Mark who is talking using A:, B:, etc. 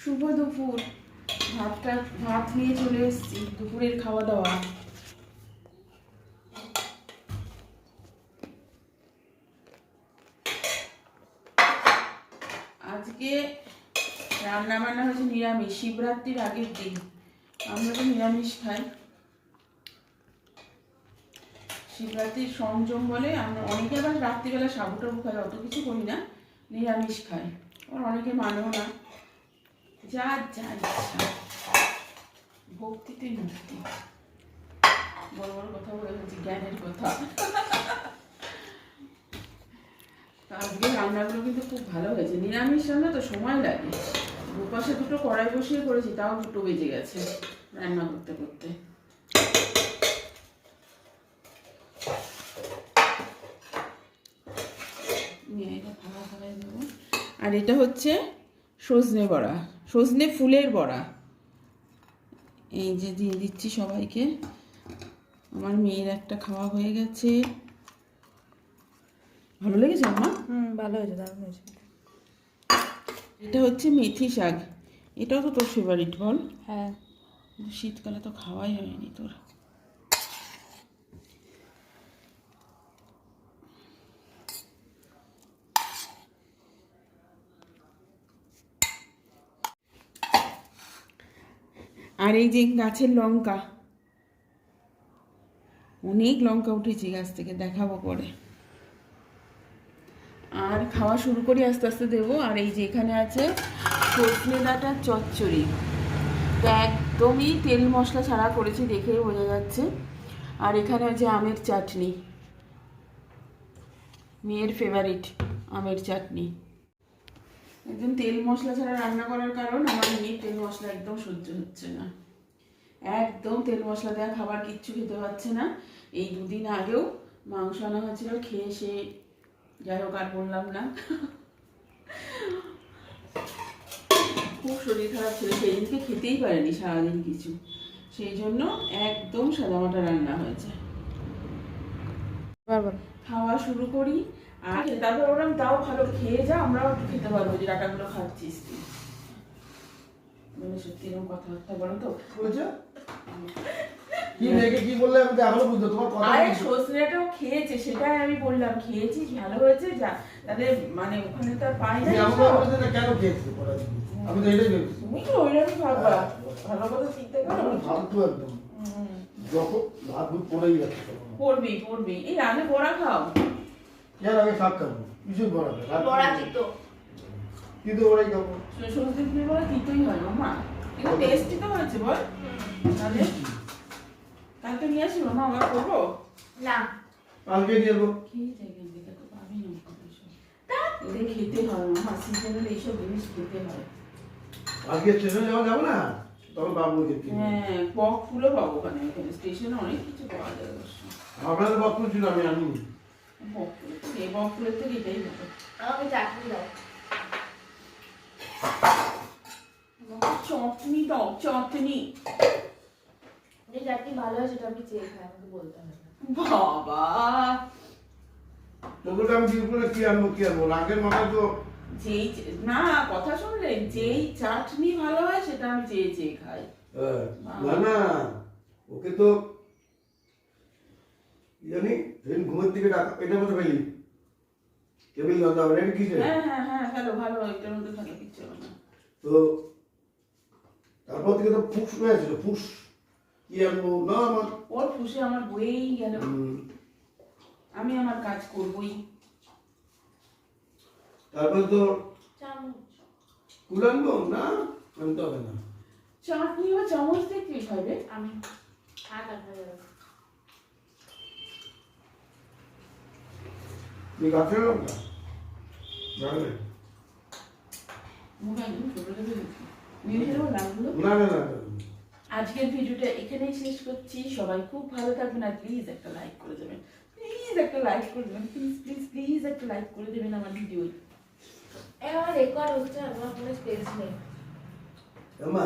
A: শুভ দুপুর। ভাত নিয়ে চলে এসেছি, দুপুরের খাওয়া দাওয়া। আজকে রান্না বান্না হয়েছে নিরামিষ, শিবরাত্রির আগের দিন। আমরা তো নিরামিষ খাই, শিবরাত্রির সংযম বলে। আমরা অনেকে আবার রাত্রিবেলা সাবু টাবু খাই, অত কিছু করি না, নিরামিষ খাই। আর অনেকে মানেও না, যা যা ইচ্ছা, ভক্তিতে মুক্তি। বড় বড় কথা বলে হচ্ছে জ্ঞানের কথা। আজকে রান্নাগুলো কিন্তু খুব ভালো হয়েছে। নিরামিষ রান্না তো সময় লাগে, দুপাশে দুটো কড়াই বসিয়ে করেছি, তাও 2টো বেজে গেছে রান্না করতে করতে। আর এটা হচ্ছে সজনে বড়া, সজনে ফুলের বড়া। এই যে দিয়ে দিচ্ছি সবাইকে। আমার মেয়ের একটা খাওয়া হয়ে গেছে। ভালো লেগেছে আমার?
B: ভালো হয়েছে, দারুণ হয়েছে।
A: এটা হচ্ছে মেথি শাক, এটাও তো তোর ফেভারিট বল?
B: হ্যাঁ,
A: শীতকালে তো খাওয়াই হয়নি তোর। আর এই যে গাছের লঙ্কা, অনেক লঙ্কা উঠেছে গাছ থেকে, দেখাবো পরে। আর খাওয়া শুরু করি, আস্তে আস্তে দেবো। আর এই যে এখানে আছে সজনে ডাঁটার চচ্চড়ি, তো একদমই তেল মশলা ছাড়া করেছি, দেখেই বোঝা যাচ্ছে। আর এখানে আছে আমের চাটনি, মেয়ের ফেভারিট আমের চাটনি। একদম তেল মশলা ছাড়া রান্না করার কারণ আমার মেয়ের তেল মশলা একদম সহ্য হচ্ছে না, একদম তেল মশলা দেওয়া খাবার কিচ্ছু খেতে পাচ্ছে না। এই 2 দিন আগেও মাংস আনা হয়েছিল, খেয়ে সে, যাই হোক আর বললাম না, খুব শরীর খারাপ ছিল, সেই দিনকে খেতেই পারেনি সারাদিন কিছু। সেই জন্য একদম সাদামাটা রান্না হয়েছে। খাওয়া শুরু করি, আর তারপর ওরা তাও ভালো খেয়ে যা, আমরাও একটু খেতে পারবো, যে ডাটাগুলো খাচ্ছিস তুই। মানে সত্যি এরকম কথাবার্তা বলো তো, বুঝো?
C: কি দেখে কি বললে আমি তো এখনো বুঝতে তোমার কথা।
A: আরে সজনেটাও খেয়েছে, সেটাই আমি বললাম, খেয়েছিস ভালো হয়েছে যা, তাদের মানে ওখানে তো আর পাই না।
C: আমি বলতে না কেন খেয়েছি পড়া, আমি তো এটাই ভেবেছি।
A: তুমি তো ওইরকমই ভাববা, ভালো কথা চিন্তা করো।
C: ফালতু একদম, যখন ভাত ভুত পড়েই যাচ্ছে।
A: পড়বি এই আগে বড়া খাও।
C: এর আগে শাক খাবো, কিছু বড়া
B: বড়া তিতো,
C: কিন্তু ওরাই খাবো।
A: সরস্বতী পুজোর বড়া তিতোই হয় মা, কিন্তু টেস্টি তো হয়েছে বল। তাহলে কালকে নিয়ে আসি মামা, আবার করবো
B: না
C: কালকে নিয়ে যাবো।
A: খেয়ে যাই, কিন্তু তো পাবি না, এদের খেতে হয় মামা, সিজনাল এইসব জিনিস খেতে হয়।
C: আজকে স্টেশনে যাবো না, তখন বাবু দেখি।
A: হ্যাঁ, বক ফুলও পাবো ওখানে, স্টেশনে অনেক কিছু পাওয়া যায় অবশ্য।
C: আপনাদের বক্তব্য ছিল, আমি আনিনি।
A: বক ফুলের থেকে, এই বক ফুলের থেকে এটাই ভালো।
B: আমাকে চাটনি দাও।
A: চটনি দাও, চটনি।
B: যে চাটনি ভালো হয় সেটা আমি চেয়ে খাই, আমাকে বলতে হবে না।
A: বাবা,
C: তোকে আমি কি করে কি আনবো রাগের মাথায় তো।
A: যেই না কথা শুনলে, যেই চাটনি ভালো হয় সেটা আমি চেয়ে চেয়ে খাই।
C: না না, ওকে তো জানি সেদিন ঘুমের দিকে ডাকা, এটার মধ্যে ফেলি টেবিল দাদা এটা কি?
A: হ্যাঁ ভালো ভালো, এটার মধ্যে ভালো কিচ্ছু হবে না।
C: তো তারপর থেকে তো ফুস হয়ে ছিল, ফুস কি আনবো না আমার,
A: ওর খুশি আমার বয়েই গেল, আমি আমার কাজ করবই।
C: তারপরে তো
B: চামচ
C: কুল আনবো না, আনতে হবে না।
A: চাটনি বা চামচ দিয়ে কি খাবে?
B: আমি হাত আপনার
C: তুই গাছের লঙ্কা জানলে?
A: মুখ একদম ছোট ছোট নিয়ে ফেলবো নামগুলো।
C: না না না,
A: আজকের ভিডিওটা এখানেই শেষ করছি। সবাই খুব ভালো থাকবেন, আর প্লিজ একটা লাইক করে দেবেন, প্লিজ একটা লাইক করে দেবেন, প্লিজ প্লিজ প্লিজ একটা লাইক করে দেবেন আমার ভিডিও।
B: আমার রেকর্ড হচ্ছে, আমার কোনো স্পেস নেই।
C: মা